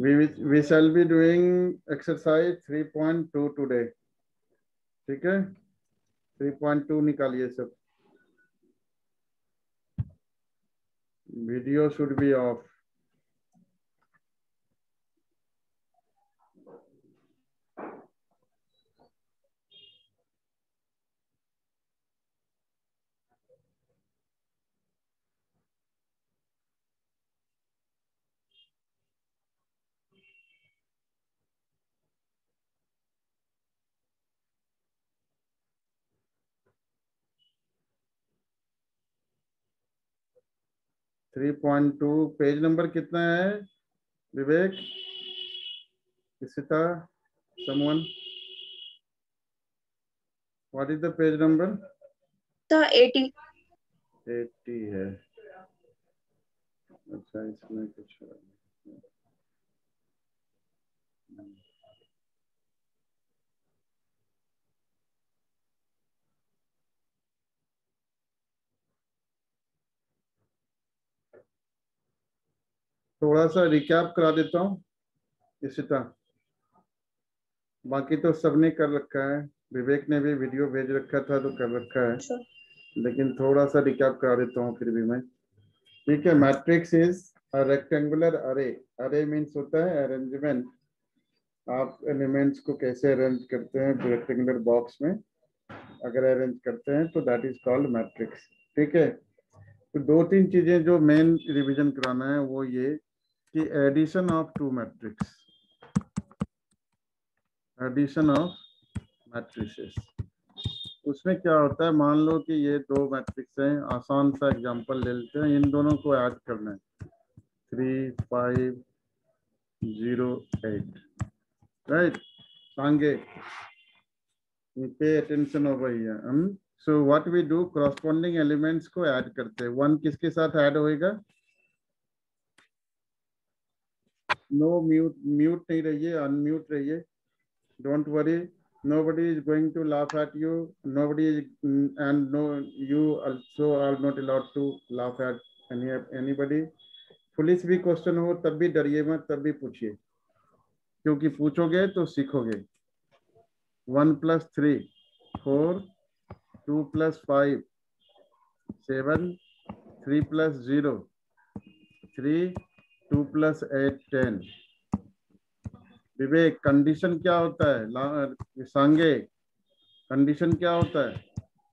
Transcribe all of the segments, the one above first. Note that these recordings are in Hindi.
we shall be doing exercise 3.2 today. ठीक है, 3.2 निकालिए सब. Video should be of. Three point two page number कितना है विवेक, Ishita, someone? What is the page number? The 80. 80 है. अच्छा, इसमें कुछ थोड़ा सा रिकैप करा देता हूँ इशिता. बाकी तो सबने कर रखा है, विवेक ने भी वीडियो भेज रखा था तो कर रखा है, लेकिन थोड़ा सा रिकैप करा देता हूँ फिर भी मैं. ठीक है. मैट्रिक्स इज अ रेक्टेंगुलर अरे. अरे मीन्स होता है अरेंजमेंट. आप एलिमेंट्स को कैसे अरेंज करते हैं रेक्टेंगुलर बॉक्स में, अगर अरेंज करते हैं तो दैट इज कॉल्ड मैट्रिक्स. ठीक है. तो दो तीन चीजें जो मेन रिवीजन कराना है वो ये कि addition of two matrix, addition of matrices. उसमें क्या होता है, मान लो कि ये दो मैट्रिक्स हैं, आसान सा एग्जांपल ले लेते हैं. इन दोनों को ऐड करना है 3 5 0 8. Right. Sangay pay attention over here. So what we do, corresponding elements को ऐड करते हैं. वन किसके साथ ऐड होएगा? नो म्यूट, म्यूट नहीं रहिए, अनम्यूट रहिए. Don't worry, nobody is going to laugh at you, nobody is, and no, you also are not allowed to laugh at anybody. Police भी क्वेश्चन हो तब भी डरिए मत, तब भी पूछिए, क्योंकि पूछोगे तो सीखोगे. 1 + 3 4, 2 + 5 7, 3 + 0 3, 2 + 8 10. विवेक, कंडीशन क्या होता है? सांगे, कंडीशन क्या होता है?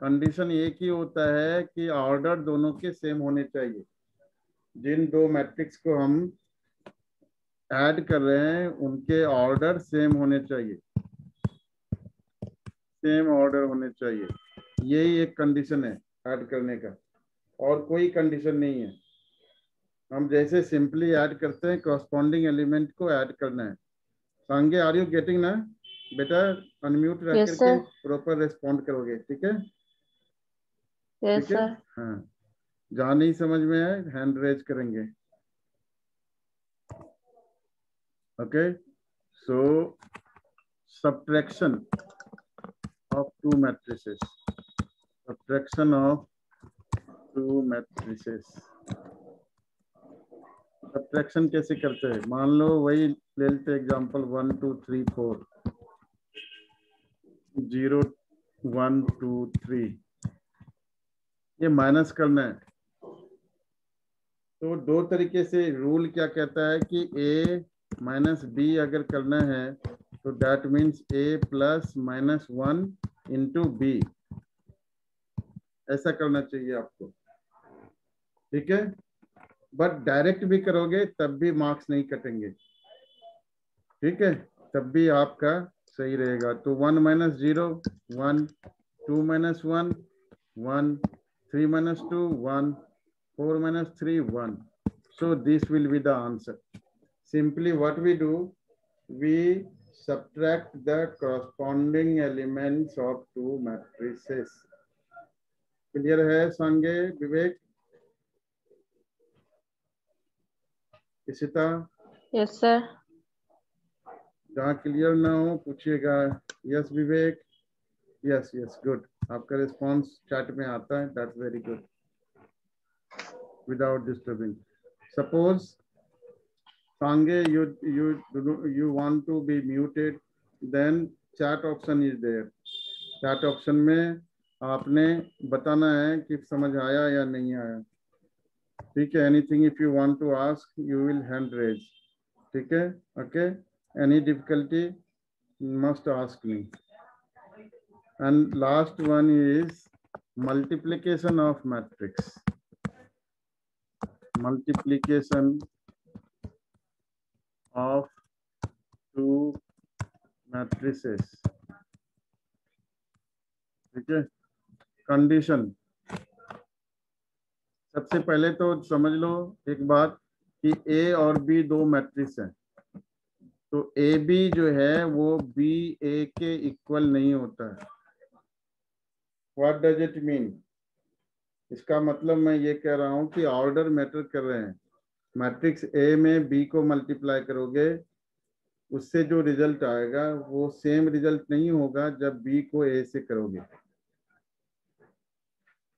कंडीशन एक ही होता है कि ऑर्डर दोनों के सेम होने चाहिए. जिन दो मैट्रिक्स को हम ऐड कर रहे हैं उनके ऑर्डर सेम होने चाहिए, सेम ऑर्डर होने चाहिए. यही एक कंडीशन है ऐड करने का, और कोई कंडीशन नहीं है. हम जैसे सिंपली ऐड करते हैं, करस्पॉन्डिंग एलिमेंट को ऐड करना है. सांगे, आर यू गेटिंग ना? बेटा अनम्यूट रह Yes, करके sir. प्रॉपर रिस्पॉन्ड करोगे. ठीक है. Yes, ठीक है. sir. हाँ, जहाँ नहीं समझ में आए हैंड रेज करेंगे. Okay. So subtraction of two matrices, subtraction of two matrices. Subtraction कैसे करते हैं? मान लो वही ले लेते एग्जांपल 1 2 3 4 0 1 2 3. ये माइनस करना है. तो दो तरीके से रूल क्या कहता है कि a - b अगर करना है तो दैट मीन्स a + -1 × b. ऐसा करना चाहिए आपको. ठीक है. बट डायरेक्ट भी करोगे तब भी मार्क्स नहीं कटेंगे. ठीक है, तब भी आपका सही रहेगा. तो 1 - 0 1, 2 - 1 1, 3 - 2 1, 4 - 3 1. So this will be the answer. Simply what we do, we subtract the corresponding elements of two matrices. Clear है सांगे, विवेक, इशिता? Yes, sir. जहाँ क्लियर ना हो पूछिएगा. Yes Vivek? Yes yes, good. आपका रिस्पॉन्स चैट में आता है, that's very good. Without disturbing. Suppose Sange, you want to be muted, then chat option is there. Chat option में आपने बताना है कि समझ आया या नहीं आया, ठीक है. Anything if you want to ask, you will hand raise, ठीक है. Okay, any difficulty must ask me. And last one is multiplication of matrix. Multiplication of two matrices, ठीक है. कंडीशन, सबसे पहले तो समझ लो एक बात कि ए और बी दो मैट्रिक्स हैं, तो ए बी जो है वो बी ए के इक्वल नहीं होता है. What does it mean? इसका मतलब मैं ये कह रहा हूं कि ऑर्डर मैटर कर रहे हैं. मैट्रिक्स ए में बी को मल्टीप्लाई करोगे, उससे जो रिजल्ट आएगा वो सेम रिजल्ट नहीं होगा जब बी को ए से करोगे,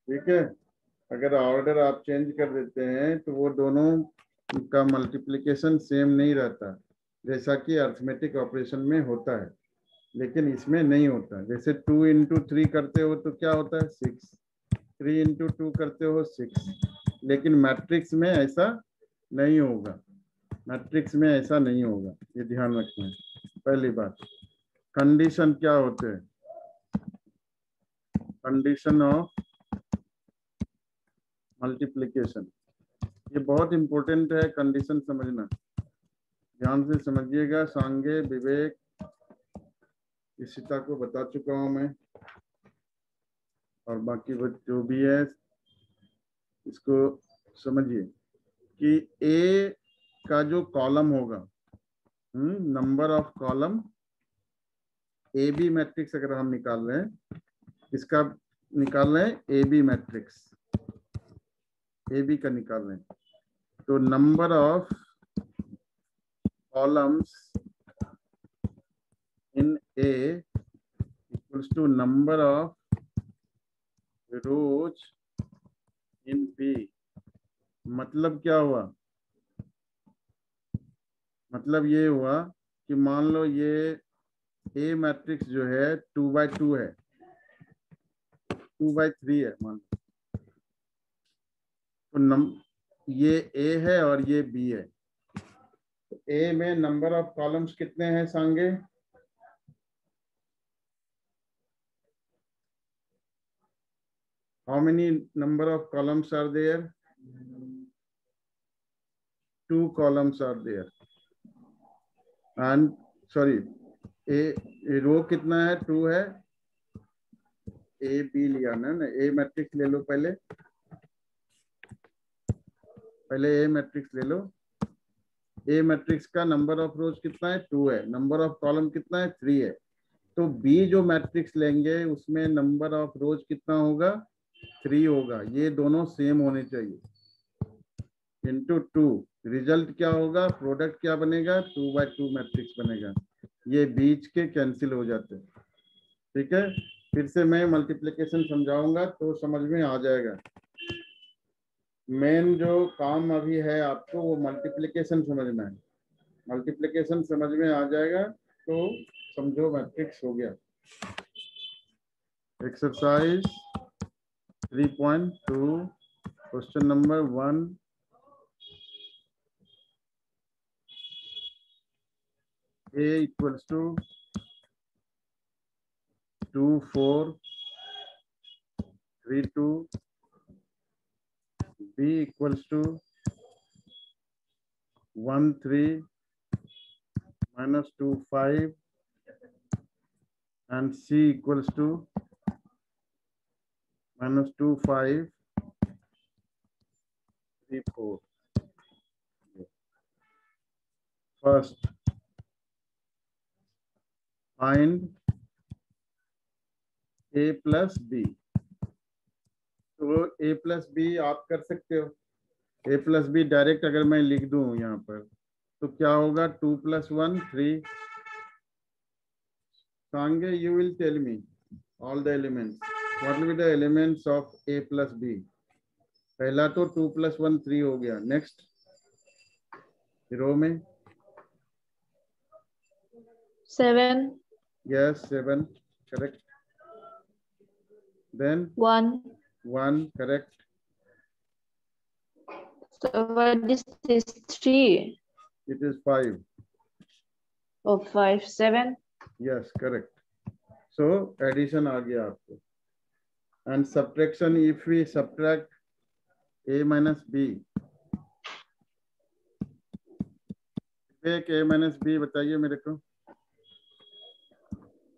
ठीक है. अगर ऑर्डर आप चेंज कर देते हैं तो वो दोनों का मल्टीप्लिकेशन सेम नहीं रहता, जैसा कि अर्थमेटिक ऑपरेशन में होता है, लेकिन इसमें नहीं होता. जैसे 2 इंटू 3 करते हो तो क्या होता है 6, 3 इंटू 2 करते हो 6, लेकिन मैट्रिक्स में ऐसा नहीं होगा. मैट्रिक्स में ऐसा नहीं होगा, ये ध्यान रखना है. पहली बात, कंडीशन क्या होते हैं? कंडीशन ऑफ मल्टीप्लिकेशन, ये बहुत इंपॉर्टेंट है. कंडीशन समझना, ध्यान से समझिएगा. सांगे, विवेक, इशिता को बता चुका हूं मैं, और बाकी जो भी है इसको समझिए कि ए का जो कॉलम होगा, number of column, A B matrix अगर हम निकाल रहे हैं, इसका निकाल रहे हैं A B matrix, A B का निकाल रहे हैं, तो number of columns in A equals to number of rows in B. मतलब क्या हुआ? मतलब ये हुआ कि मान लो ये ए मैट्रिक्स जो है 2x2 है, 2x3 है मान लो, तो ये ए है और ये बी है. तो ए में नंबर ऑफ कॉलम्स कितने हैं सांगे? How many number of columns are there? 2 columns are there. And sorry, ए रो कितना है? 2 है. ए बी लिया ना, ए मैट्रिक्स ले लो पहले ए मैट्रिक्स ले लो. ए मैट्रिक्स का नंबर ऑफ रोज कितना है? 2 है. नंबर ऑफ कॉलम कितना है? 3 है. तो बी जो मैट्रिक्स लेंगे उसमें नंबर ऑफ रोज कितना होगा? 3 होगा. ये दोनों सेम होने चाहिए. इंटू 2, रिजल्ट क्या होगा? प्रोडक्ट क्या बनेगा? 2x2 मैट्रिक्स बनेगा. ये बीच के कैंसिल हो जाते हैं, ठीक है. फिर से मैं मल्टीप्लिकेशन समझाऊंगा तो समझ में आ जाएगा. मेन जो काम अभी है आपको वो मल्टीप्लिकेशन समझना है. मल्टीप्लिकेशन समझ में आ जाएगा तो समझो मैट्रिक्स हो गया. Exercise 3.2 question number 1. A equals to 2, 4, 3, 2. B equals to 1, 3, minus 2, 5. And C equals to minus 2, 5, 3, 4. First, find A plus B. तो A plus B आप कर सकते हो. A plus B डायरेक्ट अगर मैं लिख दूं यहाँ पर तो क्या होगा? 2 plus 1, 3. Sange, you will tell me all the elements. What will be the elements of A plus B? पहला तो 2 plus 1, 3 हो गया. नेक्स्ट रो में 7. Yes, 7. Correct. Then 1. 1. Correct. So what is this? 3. It is 5. Oh, 5. 7. Yes, correct. So addition आ गया आपको. And subtraction, if we subtract a minus b. एक a minus b बताइए मेरे को.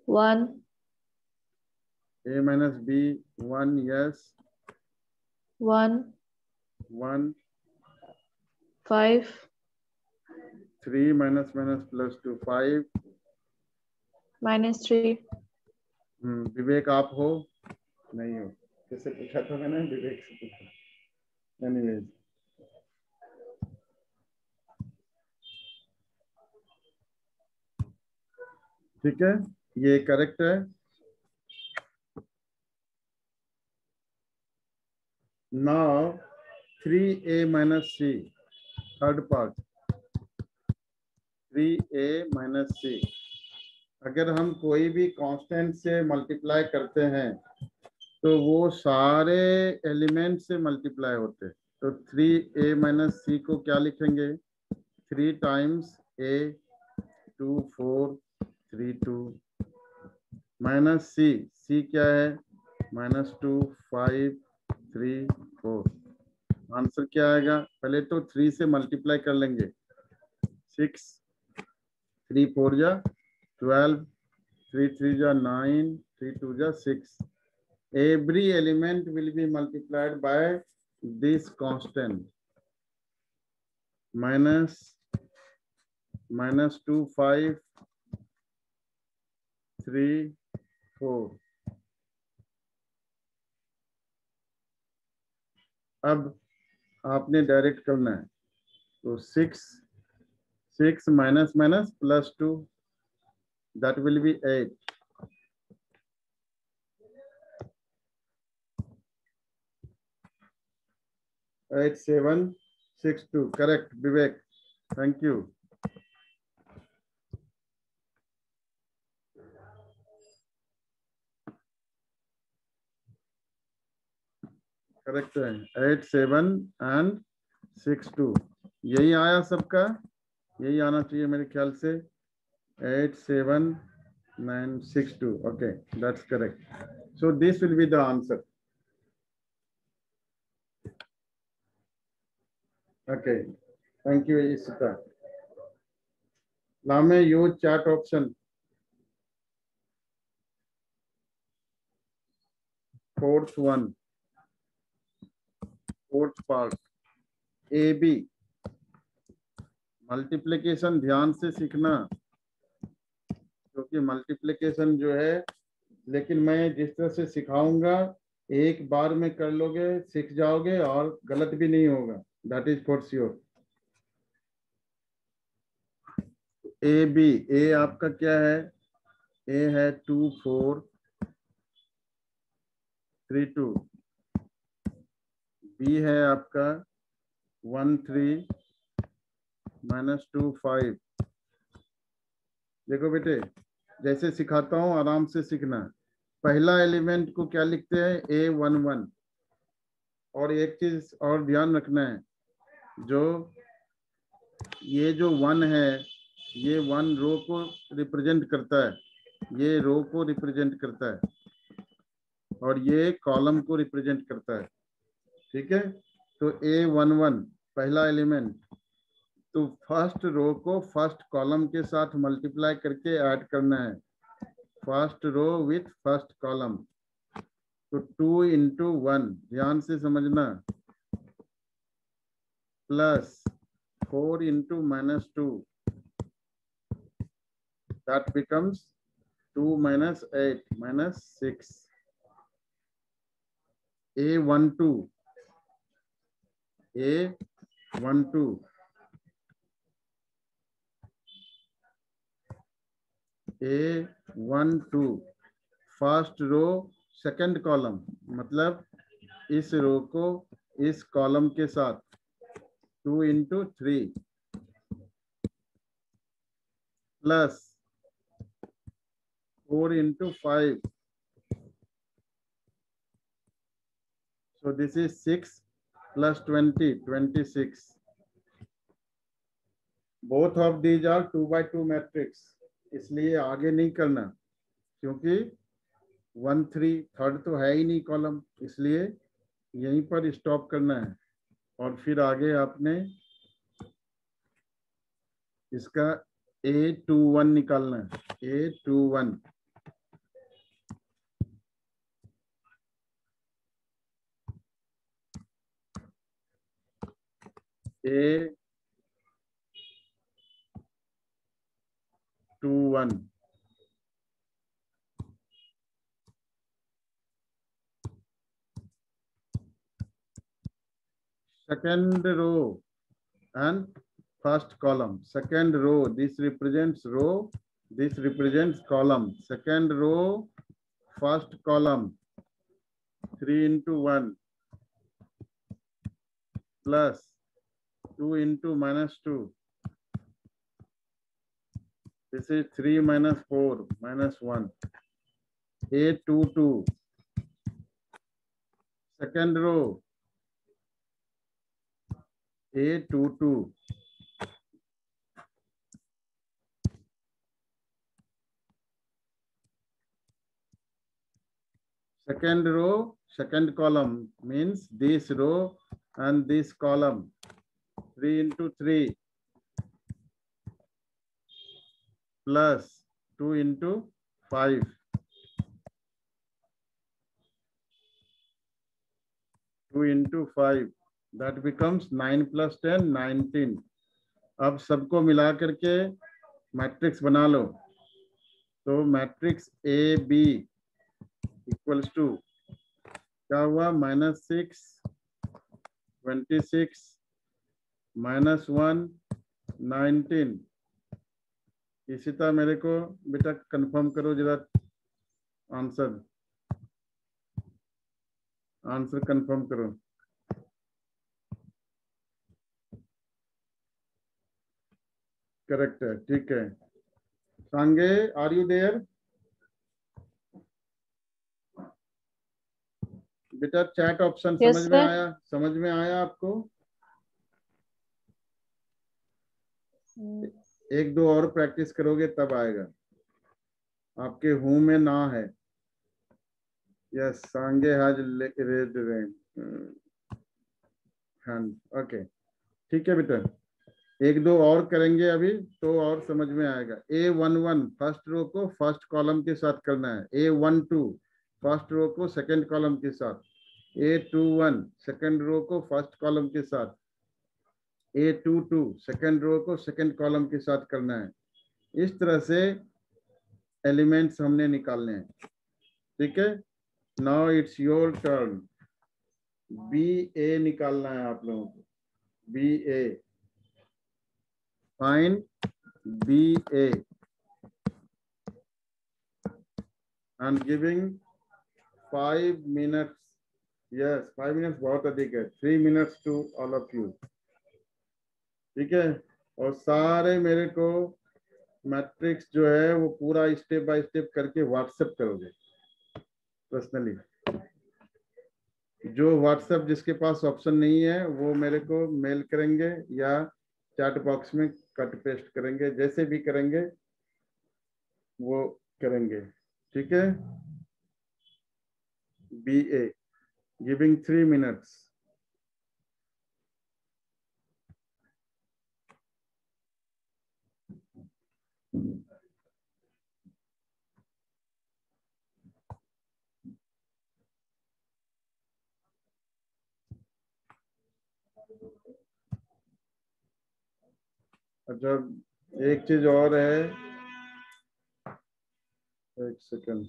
1. A minus b. 1. Yes. 1. 1. 5. 3 minus minus plus 2. 5. -3. विवेक आप हो? नहीं हो. किससे पूछा था मैंने? विवेक से पूछा. एनीवेज, ठीक है, ये करेक्ट है. Now 3a minus c, third part. 3a minus c. अगर हम कोई भी कांस्टेंट से मल्टीप्लाई करते हैं तो वो सारे एलिमेंट से मल्टीप्लाई होते हैं. तो 3a minus c को क्या लिखेंगे? 3 times a, 2 4 3 2 minus c. c क्या है? -2 5 3 4. आंसर क्या आएगा? पहले तो 3 से मल्टीप्लाई कर लेंगे. 6 3 4 जा 12, 3 3 जा 9, 3 2 जा 6. Every element will be multiplied by this constant. -2 5 3 4. अब आपने डायरेक्ट करना है. तो 6 minus minus plus 2, that will be 8. 8 7 6 2. Correct, Vivek. Thank you. Correct है. 8 7 and 6 2. यही आया सबका. यही आना चाहिए मेरे ख्याल से. 8 7 9 6 2. Okay, that's correct. So this will be the answer. Okay, thank you, Isita. Now may use chat option. Fourth one, fourth part, AB. Multiplication ध्यान से सीखना, क्योंकि मल्टीप्लिकेशन जो है, लेकिन मैं जिस तरह से सिखाऊंगा एक बार में कर लोगे, सीख जाओगे और गलत भी नहीं होगा. That is for sure. A B. A आपका क्या है? ए है 2 4 3 2. बी है आपका 1 3 -2 5. देखो बेटे, जैसे सिखाता हूँ आराम से सीखना. पहला एलिमेंट को क्या लिखते हैं? A11. और एक चीज और ध्यान रखना है, जो ये जो 1 है, ये 1 रो को रिप्रेजेंट करता है, ये रो को रिप्रेजेंट करता है, और ये कॉलम को रिप्रेजेंट करता है. ठीक है. तो A11 पहला एलिमेंट, तो फर्स्ट रो को फर्स्ट कॉलम के साथ मल्टीप्लाई करके ऐड करना है. First row with first column. तो 2 into 1, ध्यान से समझना, plus 4 into -2, that becomes 2 minus 8 minus 6. A12, A12, A12 first row second column, मतलब इस रो को इस कॉलम के साथ 2 into 3 plus 4 into 5. So this is 6 plus 20, 26. Both of these are 2 by 2 matrix. इसलिए आगे नहीं करना, क्योंकि 1 3 थर्ड तो है ही नहीं कॉलम, इसलिए यहीं पर स्टॉप करना है। और फिर आगे आपने इसका A21 निकालना है। A21 A21 second row and first column. Second row, this represents row, this represents column. Second row, first column, 3 into 1 plus 2 into minus 2. This is 3 minus 4 minus 1. A22. Second row, A22. Second row, second column means this row and this column. 3 into 3 plus 2 into 5. 2 into 5. That becomes 9 plus 10, 19. अब सबको मिला करके मैट्रिक्स बना लो। तो matrix A B equals to क्या हुआ? -6, 26, -1, 19। इसी तरह मेरे को बेटा कंफर्म करो जरा आंसर कंफर्म करो। करेक्ट है, ठीक है। सांगे, आर यू देयर? बेटा चैट ऑप्शन Yes, समझ में sir. आया? समझ में आया आपको? एक दो और प्रैक्टिस करोगे तब आएगा। आपके हूं में ना है। Yes, Sangay has raised hand. Okay, ठीक है बेटा, एक दो और करेंगे अभी तो और समझ में आएगा। A11 फर्स्ट रो को फर्स्ट कॉलम के साथ करना है। A12 फर्स्ट रो को सेकंड कॉलम के साथ। A21 सेकंड रो को फर्स्ट कॉलम के साथ। A22 सेकंड रो को सेकंड कॉलम के साथ करना है। इस तरह से एलिमेंट्स हमने निकालने हैं, ठीक है। Now it's your turn. BA निकालना है आप लोगों को। BA, find BA and giving 5 minutes. Yes, 5 minutes बहुत अधिक है। 3 minutes to all of you, ठीक है। और सारे मेरे को मैट्रिक्स जो है वो पूरा स्टेप बाय स्टेप करके व्हाट्सएप करोगे पर्सनली। जो व्हाट्सएप जिसके पास ऑप्शन नहीं है वो मेरे को मेल करेंगे या चैट बॉक्स में कट पेस्ट करेंगे, जैसे भी करेंगे वो करेंगे, ठीक है। BA giving 3 minutes. अच्छा, एक चीज और है, एक सेकंड।